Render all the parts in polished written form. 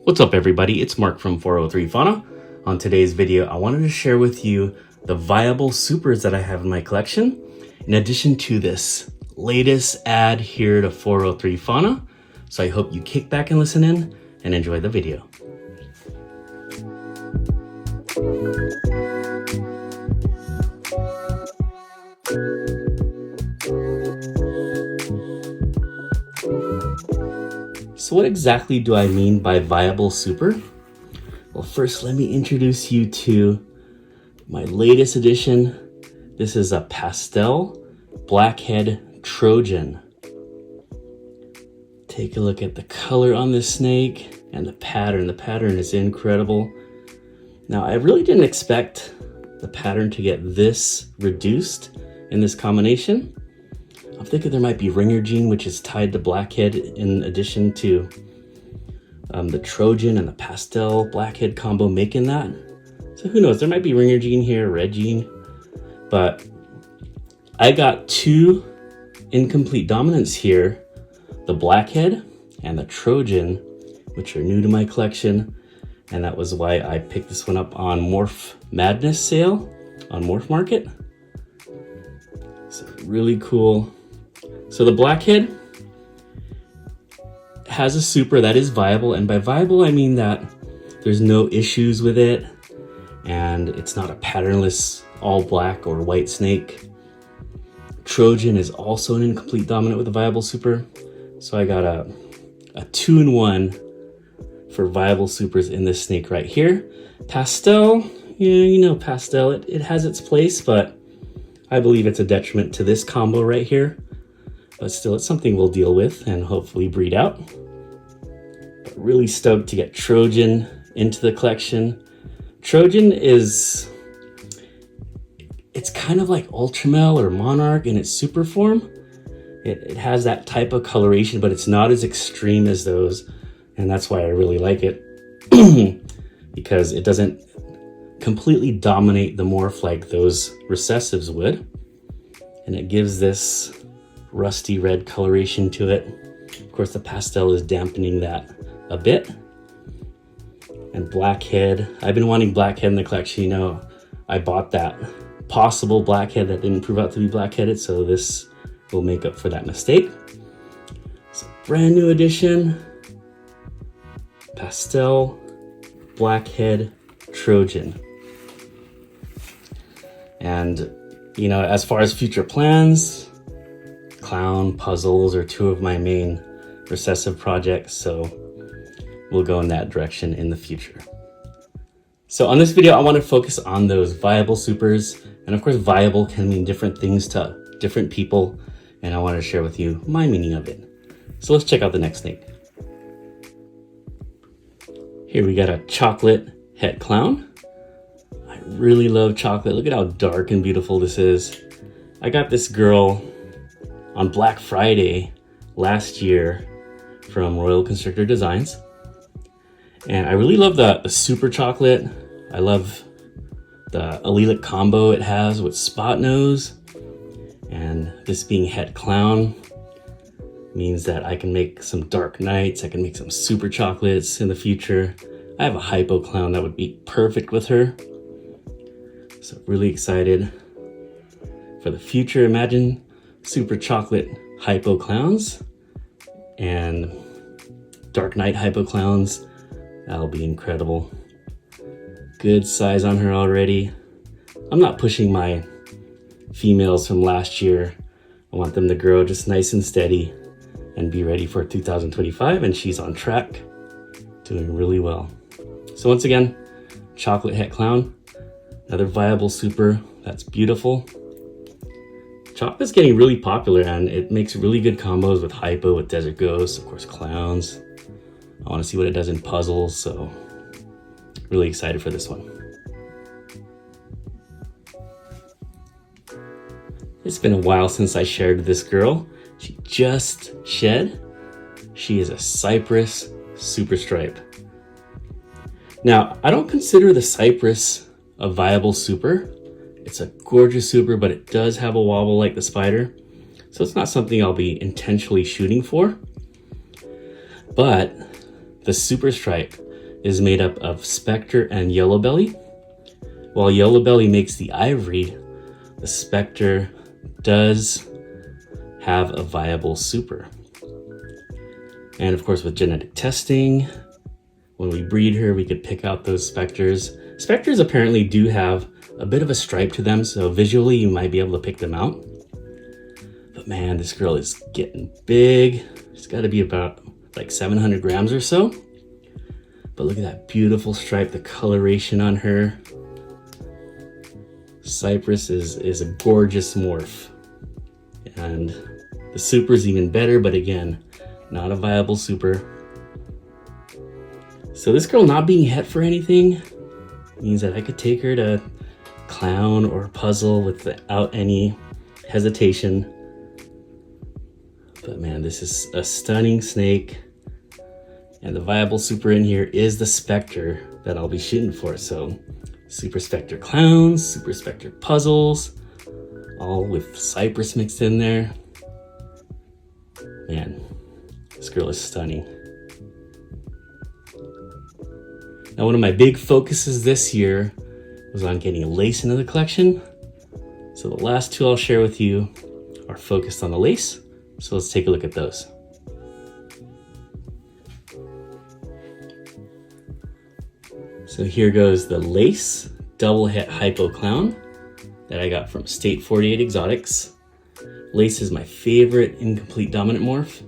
What's up everybody, it's Mark from 403 Fauna. On today's video, I wanted to share with you the viable supers that I have in my collection, in addition to this latest ad here to 403 Fauna. So I hope you kick back and listen in and enjoy the video. So what exactly do I mean by viable super? Well, first let me introduce you to my latest addition. This is a pastel blackhead Trojan. Take a look at the color on this snake and the pattern. The pattern is incredible. Now, I really didn't expect the pattern to get this reduced in this combination. I'm thinking there might be ringer gene, which is tied to blackhead in addition to the Trojan and the pastel blackhead combo making that. So who knows, there might be ringer gene here, red gene, but I got two incomplete dominants here, the blackhead and the Trojan, which are new to my collection. And that was why I picked this one up on Morph Madness sale on Morph Market. So really cool. So the blackhead has a super that is viable, and by viable I mean that there's no issues with it and it's not a patternless all black or white snake. Trojan is also an incomplete dominant with a viable super, so I got a 2-in-1 for viable supers in this snake right here. Pastel, yeah, you know pastel, it has its place, but I believe it's a detriment to this combo right here. But still, it's something we'll deal with and hopefully breed out. But really stoked to get Trojan into the collection. Trojan it's kind of like Ultramel or Monarch in its super form. It has that type of coloration, but it's not as extreme as those. And that's why I really like it, because it doesn't completely dominate the morph like those recessives would. And it gives this rusty red coloration to it. Of course, the pastel is dampening that a bit. And blackhead, I've been wanting blackhead in the collection. You know, I bought that possible blackhead that didn't prove out to be blackheaded, so this will make up for that mistake. It's a brand new addition, pastel blackhead Trojan. And you know, as far as future plans, clown puzzles are two of my main recessive projects, so we'll go in that direction in the future. So on this video, I want to focus on those viable supers, and of course viable can mean different things to different people, and I want to share with you my meaning of it. So let's check out the next snake. Here we got a chocolate het clown. I really love chocolate. Look at how dark and beautiful this is. I got this girl on Black Friday last year from Royal Constrictor Designs. And I really love the super chocolate. I love the allelic combo it has with spot nose. And this being het clown means that I can make some dark nights. I can make some super chocolates in the future. I have a hypo clown that would be perfect with her. So really excited for the future. Imagine super chocolate hypo clowns and dark night hypo clowns. That'll be incredible. Good size on her already. I'm not pushing my females from last year. I want them to grow just nice and steady and be ready for 2025, and she's on track, doing really well. So once again, chocolate het clown, another viable super that's beautiful. Chocolate's getting really popular, and it makes really good combos with hypo, with desert ghosts, of course clowns. I want to see what it does in puzzles, so really excited for this one. It's been a while since I shared this girl. She just shed. She is a Cypress super stripe. Now, I don't consider the Cypress a viable super. It's a gorgeous super, but it does have a wobble like the spider. So it's not something I'll be intentionally shooting for. But the super stripe is made up of Spectre and Yellow Belly. While Yellow Belly makes the ivory, the Spectre does have a viable super. And of course, with genetic testing, when we breed her, we could pick out those Spectres. Spectres apparently do have a bit of a stripe to them, so visually you might be able to pick them out. But man, this girl is getting big. She's got to be about like 700 grams or so. But look at that beautiful stripe, the coloration on her. Cypress is a gorgeous morph. And the super is even better, but again, not a viable super. So this girl not being het for anything means that I could take her to clown or puzzle without any hesitation. But man, this is a stunning snake. And the viable super in here is the Spectre that I'll be shooting for. So Super Spectre clowns, Super Spectre puzzles, all with Cypress mixed in there. Man, this girl is stunning. Now, one of my big focuses this year was on getting lace into the collection. So the last two I'll share with you are focused on the lace. So let's take a look at those. So here goes the lace double het hypo clown that I got from State 48 Exotics. Lace is my favorite incomplete dominant morph.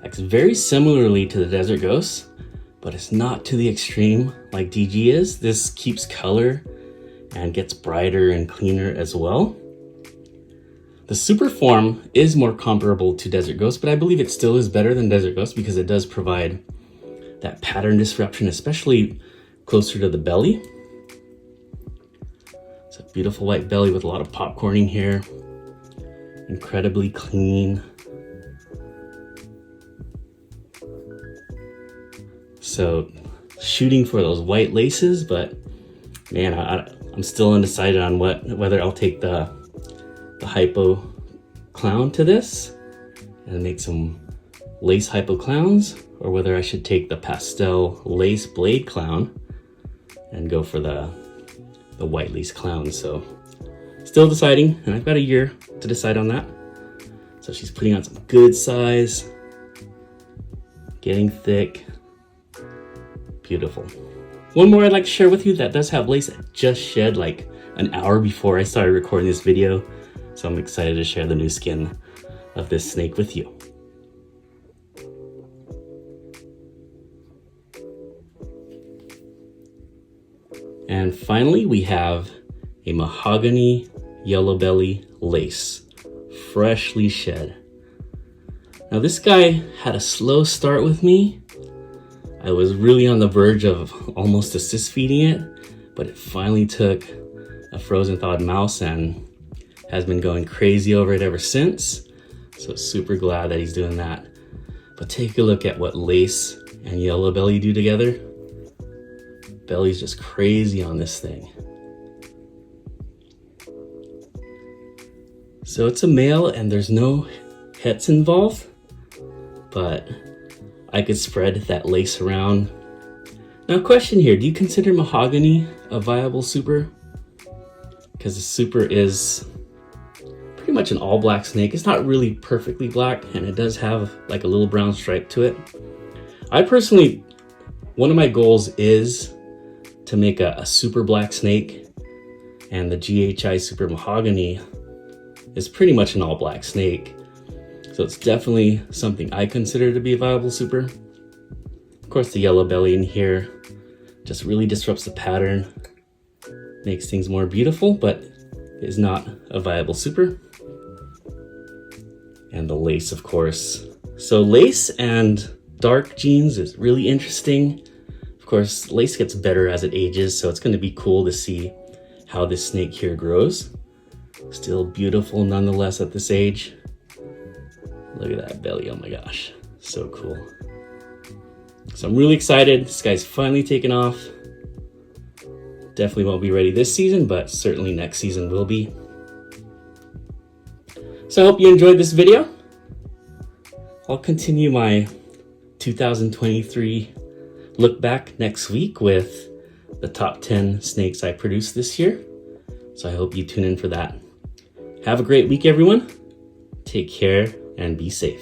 Acts very similarly to the Desert Ghost, but it's not to the extreme like DG is. This keeps color and gets brighter and cleaner as well. The super form is more comparable to Desert Ghost, but I believe it still is better than Desert Ghost because it does provide that pattern disruption, especially closer to the belly. It's a beautiful white belly with a lot of popcorning here. Incredibly clean. So shooting for those white laces, but man, I'm still undecided on whether I'll take the hypo clown to this and make some lace hypo clowns, or whether I should take the pastel lace blade clown and go for the white lace clown. So still deciding, and I've got a year to decide on that. So she's putting on some good size, getting thick, beautiful. One more I'd like to share with you that does have lace that just shed like an hour before I started recording this video. So I'm excited to share the new skin of this snake with you. And finally, we have a Mahogany Yellow Belly lace, freshly shed. Now this guy had a slow start with me. I was really on the verge of almost assist feeding it, but it finally took a frozen thawed mouse and has been going crazy over it ever since. So super glad that he's doing that. But take a look at what lace and Yellow Belly do together. Belly's just crazy on this thing. So it's a male and there's no hets involved, but I could spread that lace around. Now, question here, do you consider Mahogany a viable super? Because the super is pretty much an all black snake. It's not really perfectly black, and it does have like a little brown stripe to it. I personally, one of my goals is to make a super black snake, and the GHI Super Mahogany is pretty much an all black snake. So it's definitely something I consider to be a viable super. Of course, the Yellow Belly in here just really disrupts the pattern, makes things more beautiful, but is not a viable super. And the lace, of course. So lace and dark genes is really interesting. Of course, lace gets better as it ages, so it's going to be cool to see how this snake here grows. Still beautiful nonetheless at this age. Look at that belly, oh my gosh, so cool. So I'm really excited. This guy's finally taken off. Definitely won't be ready this season, but certainly next season will be. So I hope you enjoyed this video. I'll continue my 2023 look back next week with the top 10 snakes I produced this year. So I hope you tune in for that. Have a great week, everyone. Take care and be safe.